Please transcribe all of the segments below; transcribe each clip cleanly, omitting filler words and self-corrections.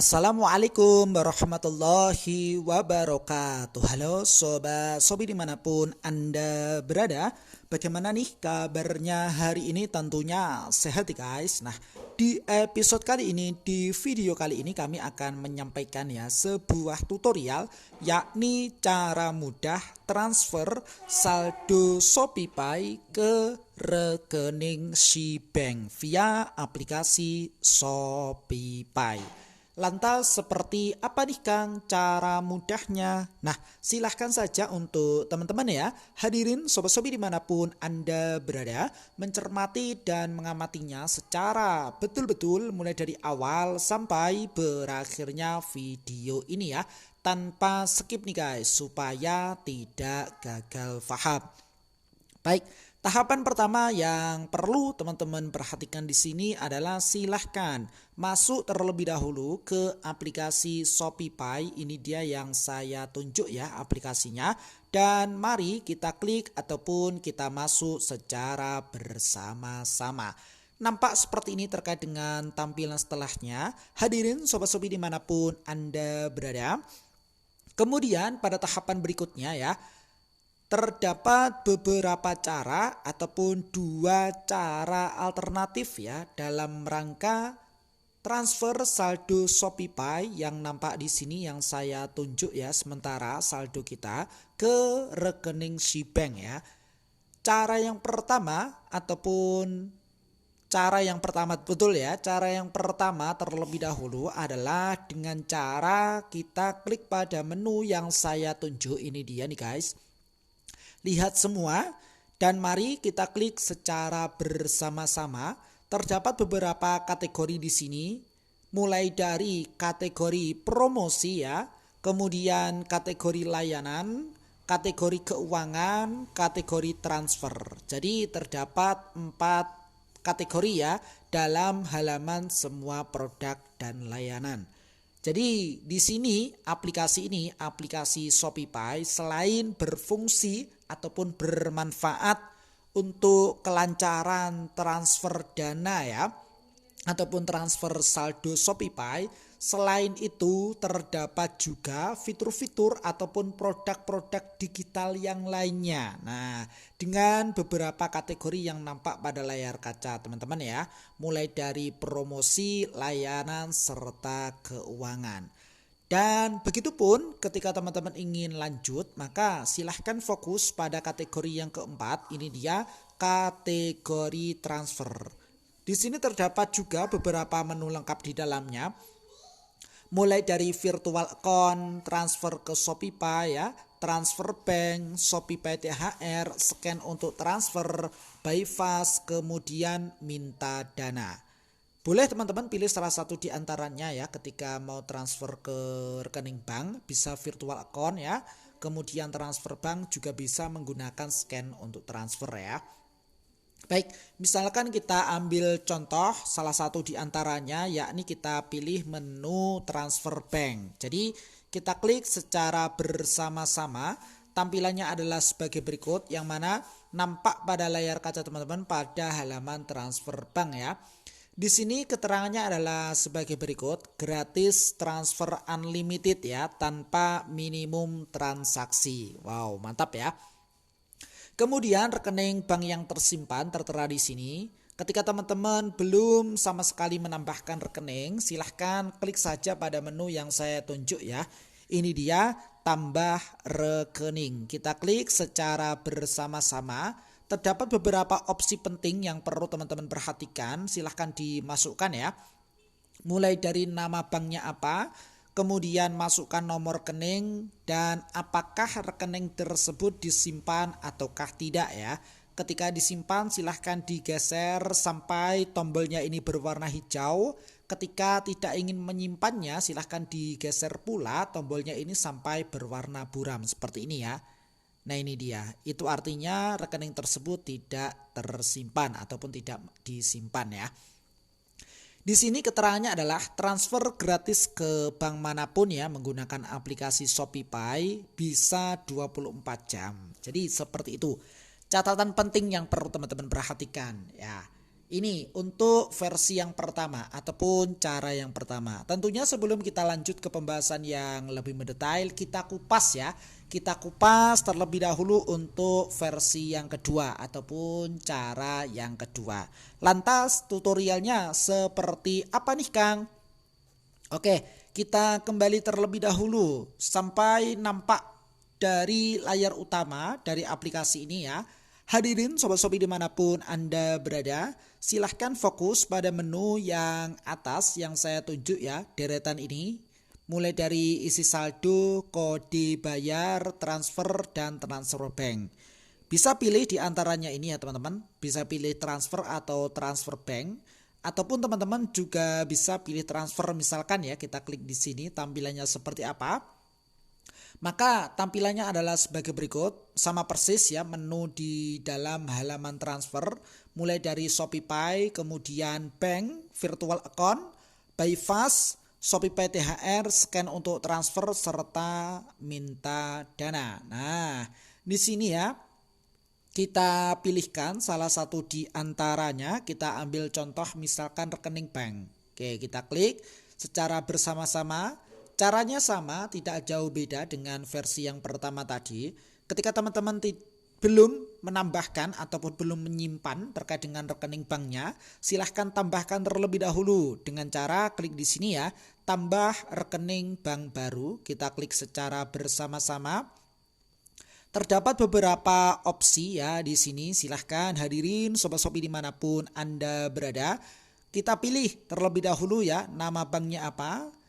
Assalamualaikum warahmatullahi wabarakatuh. Halo sobat sobi dimanapun Anda berada. Bagaimana nih kabarnya hari ini? Tentunya sehat ya guys. Nah, di episode kali ini, di video kali ini kami akan menyampaikan ya sebuah tutorial, yakni cara mudah transfer saldo ShopeePay ke rekening Shbank via aplikasi ShopeePay. Lantas seperti apa nih Kang cara mudahnya? Nah, silahkan saja untuk teman-teman ya, hadirin sobat-sobi dimanapun Anda berada, mencermati dan mengamatinya secara betul-betul mulai dari awal sampai berakhirnya video ini ya, tanpa skip nih guys, supaya tidak gagal paham. Baik, tahapan pertama yang perlu teman-teman perhatikan di sini adalah silahkan masuk terlebih dahulu ke aplikasi ShopeePay. Ini dia yang saya tunjuk ya aplikasinya. Dan mari kita klik ataupun kita masuk secara bersama-sama. Nampak seperti ini terkait dengan tampilan setelahnya. Hadirin sobat-sobi dimanapun Anda berada. Kemudian pada tahapan berikutnya ya, terdapat beberapa cara ataupun dua cara alternatif ya dalam rangka transfer saldo ShopeePay yang nampak di sini yang saya tunjuk ya sementara saldo kita ke rekening Shbank ya. Cara yang pertama betul ya. Cara yang pertama terlebih dahulu adalah dengan cara kita klik pada menu yang saya tunjuk, ini dia nih guys. Lihat semua dan mari kita klik secara bersama-sama. Terdapat beberapa kategori di sini, mulai dari kategori promosi ya, kemudian kategori layanan, kategori keuangan, kategori transfer. Jadi terdapat 4 kategori ya dalam halaman semua produk dan layanan. Jadi di sini aplikasi ShopeePay selain berfungsi ataupun bermanfaat untuk kelancaran transfer dana ya ataupun transfer saldo ShopeePay, selain itu terdapat juga fitur-fitur ataupun produk-produk digital yang lainnya. Nah, dengan beberapa kategori yang nampak pada layar kaca teman-teman ya, mulai dari promosi, layanan, serta keuangan. Dan begitupun ketika teman-teman ingin lanjut, maka silahkan fokus pada kategori yang keempat. Ini dia kategori transfer. Di sini terdapat juga beberapa menu lengkap di dalamnya. Mulai dari virtual account, transfer ke ShopeePay ya, transfer bank, ShopeePay THR, scan untuk transfer, by fast, kemudian minta dana. Boleh teman-teman pilih salah satu di antaranya ya ketika mau transfer ke rekening bank, bisa virtual account ya. Kemudian transfer bank juga bisa menggunakan scan untuk transfer ya. Baik, misalkan kita ambil contoh salah satu di antaranya, yakni kita pilih menu transfer bank. Jadi kita klik secara bersama-sama. Tampilannya adalah sebagai berikut, yang mana nampak pada layar kaca teman-teman pada halaman transfer bank ya. Di sini keterangannya adalah sebagai berikut, gratis transfer unlimited ya, tanpa minimum transaksi. Wow, mantap ya. Kemudian rekening bank yang tersimpan tertera di sini. Ketika teman-teman belum sama sekali menambahkan rekening, silahkan klik saja pada menu yang saya tunjuk ya. Ini dia tambah rekening. Kita klik secara bersama-sama. Terdapat beberapa opsi penting yang perlu teman-teman perhatikan. Silahkan dimasukkan ya. Mulai dari nama banknya apa, kemudian masukkan nomor rekening, dan apakah rekening tersebut disimpan ataukah tidak ya. Ketika disimpan silahkan digeser sampai tombolnya ini berwarna hijau. Ketika tidak ingin menyimpannya silahkan digeser pula tombolnya ini sampai berwarna buram seperti ini ya. Nah ini dia, itu artinya rekening tersebut tidak tersimpan ataupun tidak disimpan ya. Di sini keterangannya adalah transfer gratis ke bank manapun ya menggunakan aplikasi ShopeePay bisa 24 jam. Jadi seperti itu. Catatan penting yang perlu teman-teman perhatikan ya. Ini untuk versi yang pertama ataupun cara yang pertama. Tentunya sebelum kita lanjut ke pembahasan yang lebih mendetail, kita kupas ya. Kita kupas terlebih dahulu untuk versi yang kedua ataupun cara yang kedua. Lantas tutorialnya seperti apa nih Kang? Oke, kita kembali terlebih dahulu sampai nampak dari layar utama dari aplikasi ini ya. Hadirin sobat-sobi dimanapun Anda berada, silahkan fokus pada menu yang atas yang saya tunjuk ya, deretan ini. Mulai dari isi saldo, kode bayar, transfer, dan transfer bank. Bisa pilih di antaranya ini ya teman-teman, bisa pilih transfer atau transfer bank. Ataupun teman-teman juga bisa pilih transfer, misalkan ya kita klik di sini tampilannya seperti apa. Maka tampilannya adalah sebagai berikut, sama persis ya menu di dalam halaman transfer, mulai dari Shopee, kemudian bank, virtual account, buy fast, Shopee THR, scan untuk transfer, serta minta dana. Nah, di sini ya kita pilihkan salah satu di antaranya, kita ambil contoh misalkan rekening bank. Oke, kita klik secara bersama-sama. Caranya sama, tidak jauh beda dengan versi yang pertama tadi. Ketika teman-teman belum menambahkan ataupun belum menyimpan terkait dengan rekening banknya, silahkan tambahkan terlebih dahulu dengan cara klik di sini ya, tambah rekening bank baru. Kita klik secara bersama-sama. Terdapat beberapa opsi ya di sini. Silahkan hadirin sobat-sobi dimanapun Anda berada. Kita pilih terlebih dahulu ya nama banknya apa.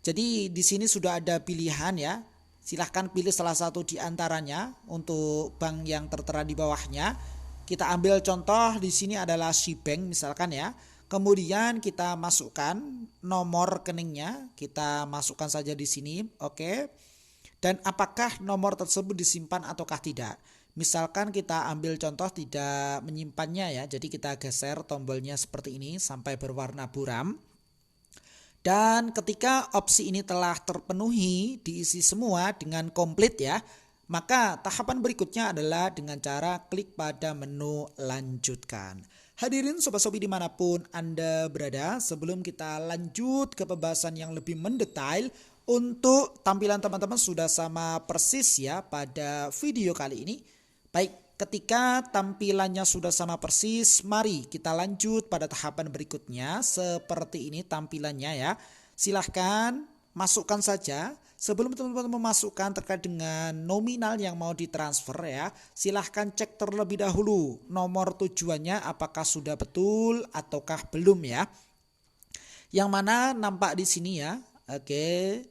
Jadi di sini sudah ada pilihan ya. Silahkan pilih salah satu di antaranya untuk bank yang tertera di bawahnya. Kita ambil contoh di sini adalah Sibank misalkan ya. Kemudian kita masukkan nomor rekeningnya. Kita masukkan saja di sini. Oke. Dan apakah nomor tersebut disimpan ataukah tidak. Misalkan kita ambil contoh tidak menyimpannya ya. Jadi kita geser tombolnya seperti ini sampai berwarna buram. Dan ketika opsi ini telah terpenuhi, diisi semua dengan komplit ya, maka tahapan berikutnya adalah dengan cara klik pada menu lanjutkan. Hadirin sobat-sobi dimanapun Anda berada, sebelum kita lanjut ke pembahasan yang lebih mendetail, untuk tampilan teman-teman sudah sama persis ya pada video kali ini. Baik. Ketika tampilannya sudah sama persis, mari kita lanjut pada tahapan berikutnya. Seperti ini tampilannya ya. Silahkan masukkan saja. Sebelum teman-teman memasukkan terkait dengan nominal yang mau ditransfer ya, silahkan cek terlebih dahulu nomor tujuannya apakah sudah betul ataukah belum ya. Yang mana nampak di sini ya. Oke.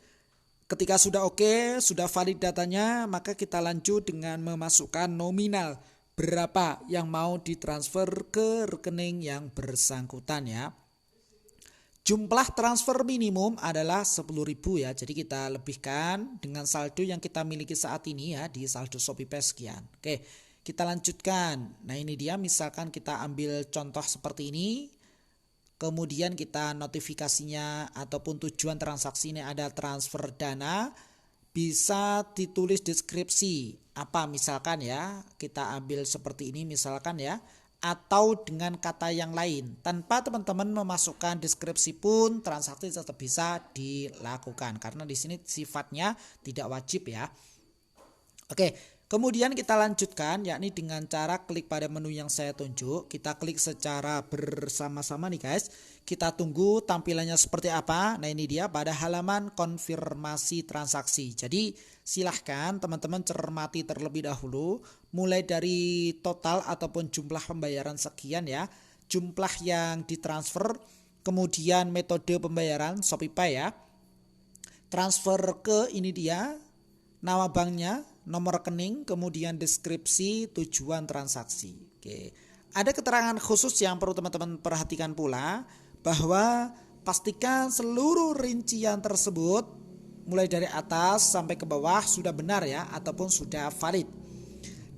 Ketika sudah oke, sudah valid datanya, maka kita lanjut dengan memasukkan nominal berapa yang mau ditransfer ke rekening yang bersangkutan ya. Jumlah transfer minimum adalah 10.000 ya. Jadi kita lebihkan dengan saldo yang kita miliki saat ini ya di saldo Shopee sekian. Oke, kita lanjutkan. Nah, ini dia misalkan kita ambil contoh seperti ini. Kemudian kita notifikasinya ataupun tujuan transaksi ini ada transfer dana, bisa ditulis deskripsi apa misalkan ya, kita ambil seperti ini misalkan ya, atau dengan kata yang lain. Tanpa teman-teman memasukkan deskripsi pun transaksi tetap bisa dilakukan karena di sini sifatnya tidak wajib ya. Oke. Kemudian kita lanjutkan yakni dengan cara klik pada menu yang saya tunjuk. Kita klik secara bersama-sama nih guys. Kita tunggu tampilannya seperti apa. Nah ini dia pada halaman konfirmasi transaksi. Jadi silahkan teman-teman cermati terlebih dahulu. Mulai dari total ataupun jumlah pembayaran sekian ya. Jumlah yang ditransfer. Kemudian metode pembayaran Shopee ya. Transfer ke ini dia. Nama banknya, nomor rekening, kemudian deskripsi, tujuan transaksi. Oke. Ada keterangan khusus yang perlu teman-teman perhatikan pula bahwa pastikan seluruh rincian tersebut mulai dari atas sampai ke bawah sudah benar ya ataupun sudah valid.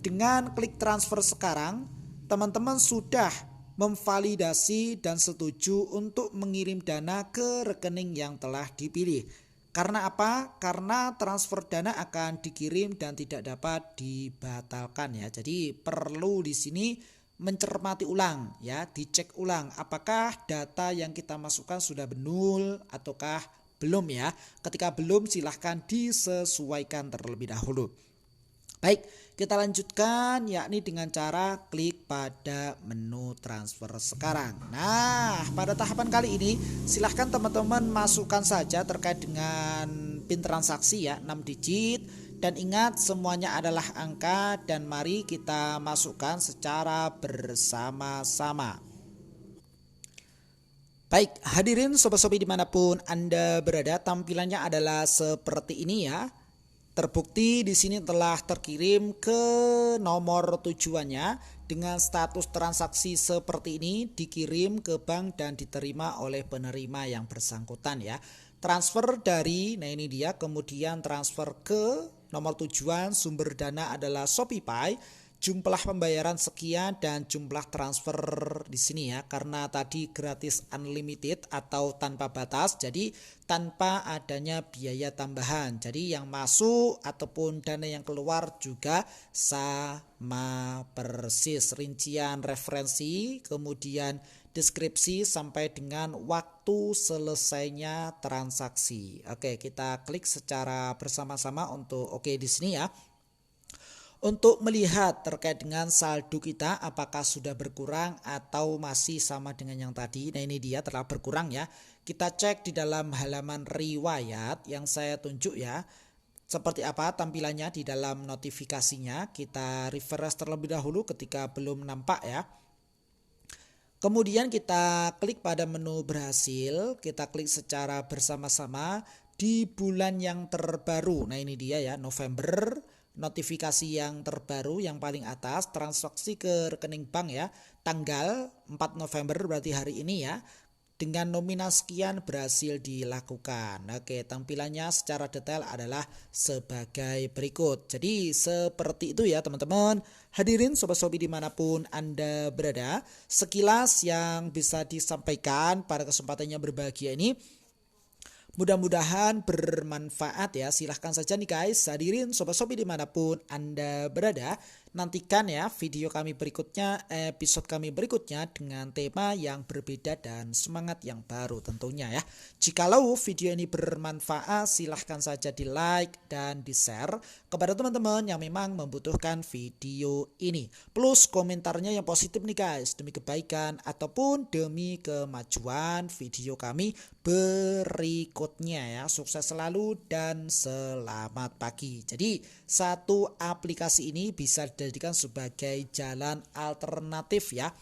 Dengan klik transfer sekarang, teman-teman sudah memvalidasi dan setuju untuk mengirim dana ke rekening yang telah dipilih. Karena apa? Karena transfer dana akan dikirim dan tidak dapat dibatalkan ya. Jadi perlu di sini mencermati ulang ya, dicek ulang apakah data yang kita masukkan sudah benar ataukah belum ya. Ketika belum silahkan disesuaikan terlebih dahulu. Baik, kita lanjutkan yakni dengan cara klik pada menu transfer sekarang. Nah, pada tahapan kali ini silahkan teman-teman masukkan saja terkait dengan PIN transaksi ya, 6 digit. Dan ingat semuanya adalah angka dan mari kita masukkan secara bersama-sama. Baik, hadirin sobat-sobi dimanapun Anda berada, tampilannya adalah seperti ini ya. Terbukti di sini telah terkirim ke nomor tujuannya dengan status transaksi seperti ini, dikirim ke bank dan diterima oleh penerima yang bersangkutan ya. Transfer dari, nah ini dia, kemudian transfer ke nomor tujuan, sumber dana adalah ShopeePay. Jumlah pembayaran sekian dan jumlah transfer di sini ya, karena tadi gratis unlimited atau tanpa batas, jadi tanpa adanya biaya tambahan. Jadi yang masuk ataupun dana yang keluar juga sama persis. Rincian referensi, kemudian deskripsi sampai dengan waktu selesainya transaksi. Oke, kita klik secara bersama-sama untuk oke di sini ya. Untuk melihat terkait dengan saldo kita apakah sudah berkurang atau masih sama dengan yang tadi. Nah ini dia telah berkurang ya. Kita cek di dalam halaman riwayat yang saya tunjuk ya. Seperti apa tampilannya di dalam notifikasinya. Kita refresh terlebih dahulu ketika belum nampak ya. Kemudian kita klik pada menu berhasil. Kita klik secara bersama-sama di bulan yang terbaru. Nah ini dia ya, November. Notifikasi yang terbaru yang paling atas, transaksi ke rekening bank ya, tanggal 4 November berarti hari ini ya, dengan nominal sekian berhasil dilakukan. Oke, tampilannya secara detail adalah sebagai berikut. Jadi seperti itu ya teman-teman. Hadirin sobat-sobi dimanapun Anda berada, sekilas yang bisa disampaikan pada kesempatan yang berbahagia ini. Mudah-mudahan bermanfaat ya. Silahkan saja nih guys, hadirin sobat-sobi dimanapun Anda berada. Nantikan ya video kami berikutnya, episode kami berikutnya dengan tema yang berbeda dan semangat yang baru tentunya ya. Jikalau video ini bermanfaat, silahkan saja di like dan di share kepada teman-teman yang memang membutuhkan video ini. Plus komentarnya yang positif nih guys, demi kebaikan ataupun demi kemajuan video kami berikutnya ya. Sukses selalu dan selamat pagi. Jadi satu aplikasi ini bisa dijadikan sebagai jalan alternatif ya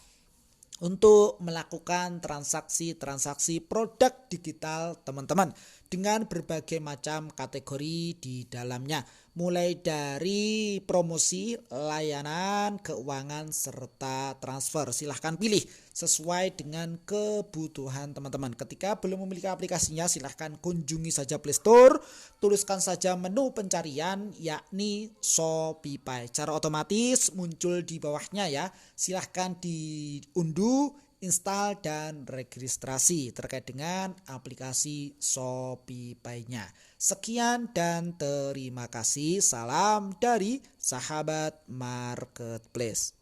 untuk melakukan transaksi-transaksi produk digital teman-teman dengan berbagai macam kategori di dalamnya, mulai dari promosi, layanan, keuangan, serta transfer. Silahkan pilih sesuai dengan kebutuhan teman-teman. Ketika belum memiliki aplikasinya, silahkan kunjungi saja Play Store, tuliskan saja menu pencarian yakni ShopeePay. Cara otomatis muncul di bawahnya ya. Silahkan diunduh, install dan registrasi terkait dengan aplikasi ShopeePay-nya. Sekian dan terima kasih. Salam dari Sahabat Marketplace.